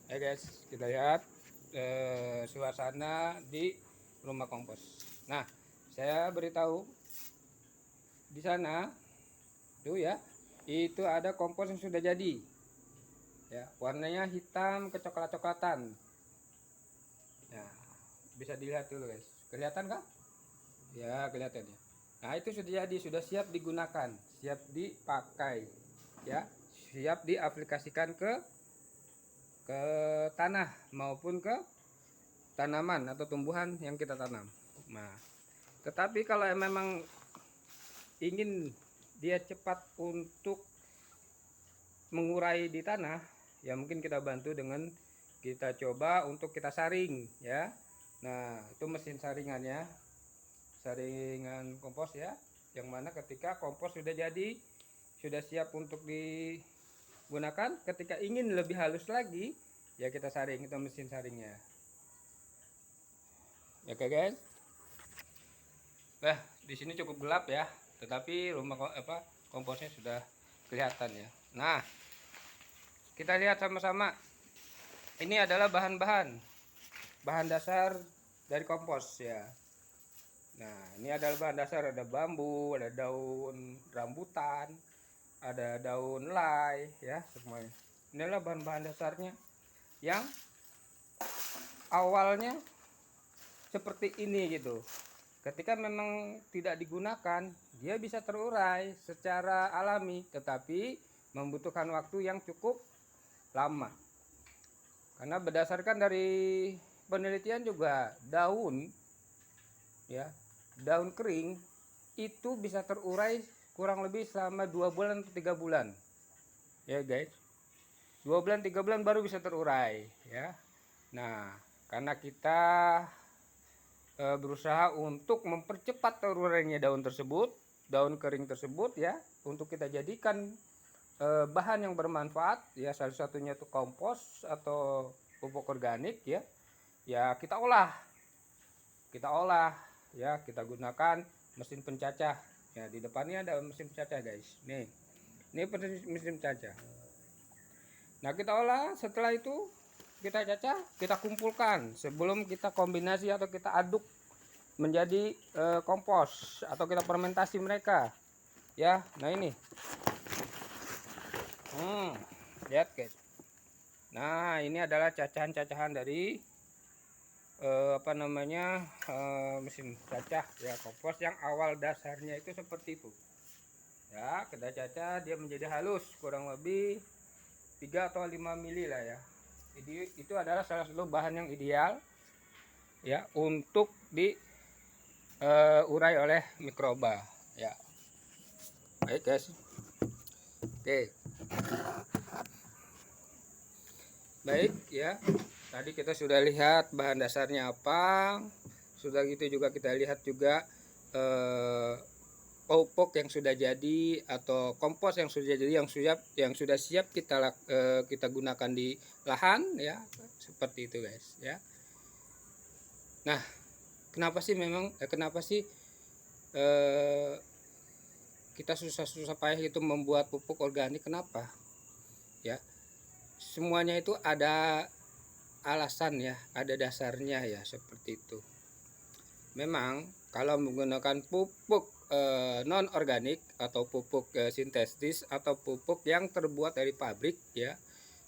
Ya guys, kita lihat suasana di rumah kompos. Nah, saya beritahu di sana tuh ya, itu ada kompos yang sudah jadi. Ya, warnanya hitam kecoklat-coklatan. Ya, bisa dilihat dulu guys. Kelihatan kah? Ya, kelihatan ya. Nah, itu sudah jadi, sudah siap digunakan, siap dipakai. Ya, siap diaplikasikan ke tanah maupun ke tanaman atau tumbuhan yang kita tanam. Nah, tetapi kalau memang ingin dia cepat untuk mengurai di tanah, ya mungkin kita bantu dengan kita coba untuk kita saring ya. Nah, itu mesin saringannya, saringan kompos ya, yang mana ketika kompos sudah jadi, sudah siap untuk digunakan, ketika ingin lebih halus lagi, ya kita saring, itu mesin saringnya. Ya oke guys. Nah, di sini cukup gelap ya, tetapi komposnya sudah kelihatan ya. Nah, kita lihat sama-sama. Ini adalah bahan dasar dari kompos ya. Nah, ini adalah bahan dasar, ada bambu, ada daun rambutan, ada daun lay ya, semuanya. Inilah bahan-bahan dasarnya yang awalnya seperti ini gitu. Ketika memang tidak digunakan, dia bisa terurai secara alami, tetapi membutuhkan waktu yang cukup lama. Karena berdasarkan dari penelitian juga, ya, daun kering itu bisa terurai kurang lebih selama 2 bulan atau 3 bulan. Ya guys. 2 bulan 3 bulan baru bisa terurai ya. Nah, karena kita berusaha untuk mempercepat terurainya daun tersebut, daun kering tersebut ya, untuk kita jadikan bahan yang bermanfaat ya, salah satunya itu kompos atau pupuk organik ya. Ya kita olah ya, kita gunakan mesin pencacah ya. Di depannya ada mesin pencacah guys, nih ini mesin pencacah. Nah, kita olah, setelah itu kita cacah, kita kumpulkan sebelum kita kombinasi atau kita aduk menjadi kompos atau kita fermentasi mereka ya. Nah, ini lihat guys. Nah, ini adalah cacahan-cacahan dari mesin cacah ya, kompos yang awal dasarnya itu seperti itu ya. Kita cacah dia menjadi halus kurang lebih 3 atau 5 mili lah ya. Jadi itu adalah salah satu bahan yang ideal ya untuk diurai oleh mikroba ya. Baik guys. Oke. Baik ya. Tadi kita sudah lihat bahan dasarnya apa. Sudah gitu juga kita lihat juga pupuk yang sudah jadi atau kompos yang sudah jadi, yang sudah siap kita gunakan di lahan ya. Seperti itu guys ya. Nah, kenapa sih kita susah-susah payah itu membuat pupuk organik? Kenapa? Ya, semuanya itu ada alasan ya, ada dasarnya ya, seperti itu. Memang kalau menggunakan pupuk non organik atau pupuk sintetis atau pupuk yang terbuat dari pabrik ya,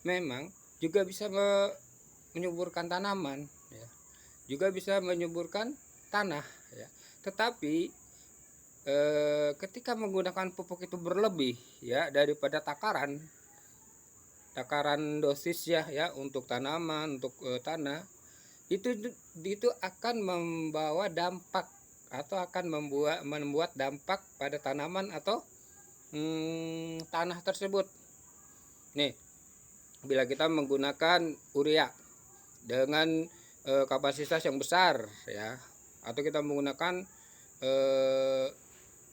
memang juga bisa menyuburkan tanaman ya, juga bisa menyuburkan tanah ya. Tetapi ketika menggunakan pupuk itu berlebih ya daripada takaran dosis ya untuk tanaman, untuk tanah, itu akan membawa dampak atau akan membuat dampak pada tanaman atau tanah tersebut. Nih, bila kita menggunakan urea dengan kapasitas yang besar ya, atau kita menggunakan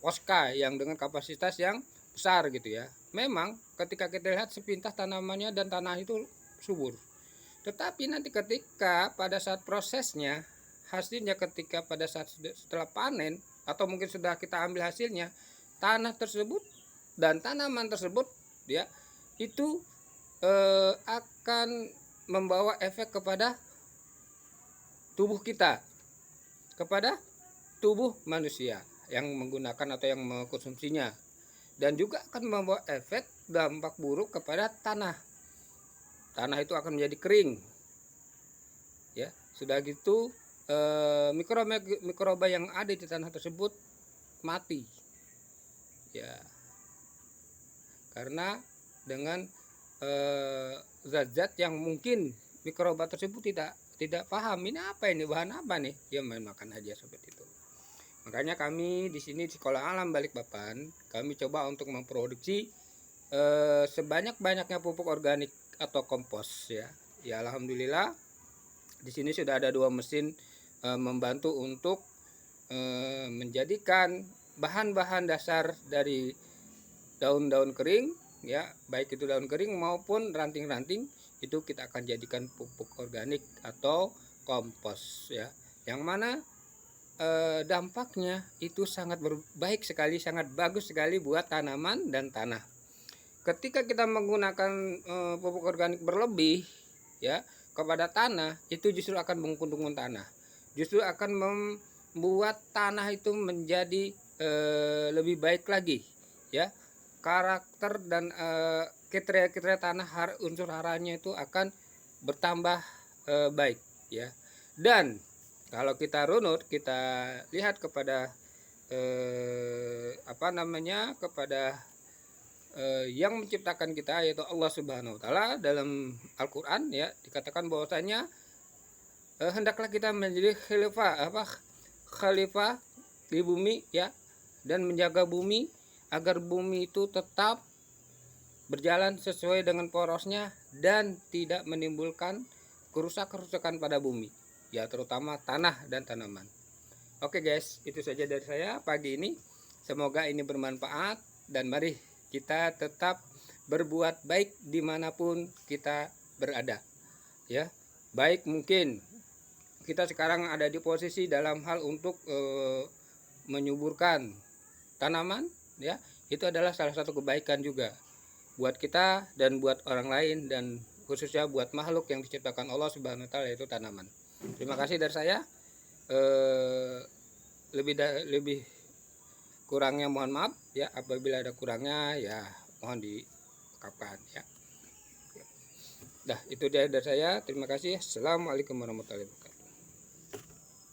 Oska yang dengan kapasitas yang besar gitu ya, memang ketika kita lihat sepintas tanamannya dan tanah itu subur. Tetapi nanti ketika pada saat prosesnya, hasilnya ketika pada saat setelah panen atau mungkin sudah kita ambil hasilnya, tanah tersebut dan tanaman tersebut ya itu akan membawa efek kepada tubuh kita, kepada tubuh manusia yang menggunakan atau yang mengkonsumsinya, dan juga akan membawa efek dampak buruk kepada tanah. Tanah itu akan menjadi kering, ya. Sudah gitu mikroba yang ada di tanah tersebut mati, ya, karena dengan zat-zat yang mungkin mikroba tersebut tidak paham ini apa, ini bahan apa nih, dia main makan aja seperti itu. Makanya kami di sini di Sekolah Alam Balikpapan, kami coba untuk memproduksi sebanyak-banyaknya pupuk organik atau kompos, ya. Ya, alhamdulillah di sini sudah ada 2 mesin membantu untuk menjadikan bahan-bahan dasar dari daun-daun kering, ya, baik itu daun kering maupun ranting-ranting, itu kita akan jadikan pupuk organik atau kompos, ya, yang mana dampaknya itu sangat baik sekali, sangat bagus sekali buat tanaman dan tanah. Ketika kita menggunakan pupuk organik berlebih, ya, kepada tanah, itu justru akan menguntungkan tanah, justru akan membuat tanah itu menjadi lebih baik lagi, ya. Karakter dan kriteria tanah, unsur haranya itu akan bertambah baik, ya. Dan kalau kita runut, kita lihat kepada kepada yang menciptakan kita, yaitu Allah Subhanahu wa taala. Dalam Al-Qur'an, ya, dikatakan bahwasanya hendaklah kita menjadi khalifah di bumi, ya, dan menjaga bumi agar bumi itu tetap berjalan sesuai dengan porosnya dan tidak menimbulkan kerusakan pada bumi, ya, terutama tanah dan tanaman. Oke guys, itu saja dari saya pagi ini. Semoga ini bermanfaat, dan mari kita tetap berbuat baik dimanapun kita berada, ya. Baik mungkin kita sekarang ada di posisi dalam hal untuk menyuburkan tanaman, ya, itu adalah salah satu kebaikan juga buat kita dan buat orang lain, dan khususnya buat makhluk yang diciptakan Allah Subhanahu wa taala, yaitu tanaman. Terima kasih dari saya. Lebih kurangnya mohon maaf, ya. Apabila ada kurangnya, ya, mohon diungkapkan, ya. Dah, itu dia dari saya. Terima kasih. Assalamualaikum warahmatullahi wabarakatuh.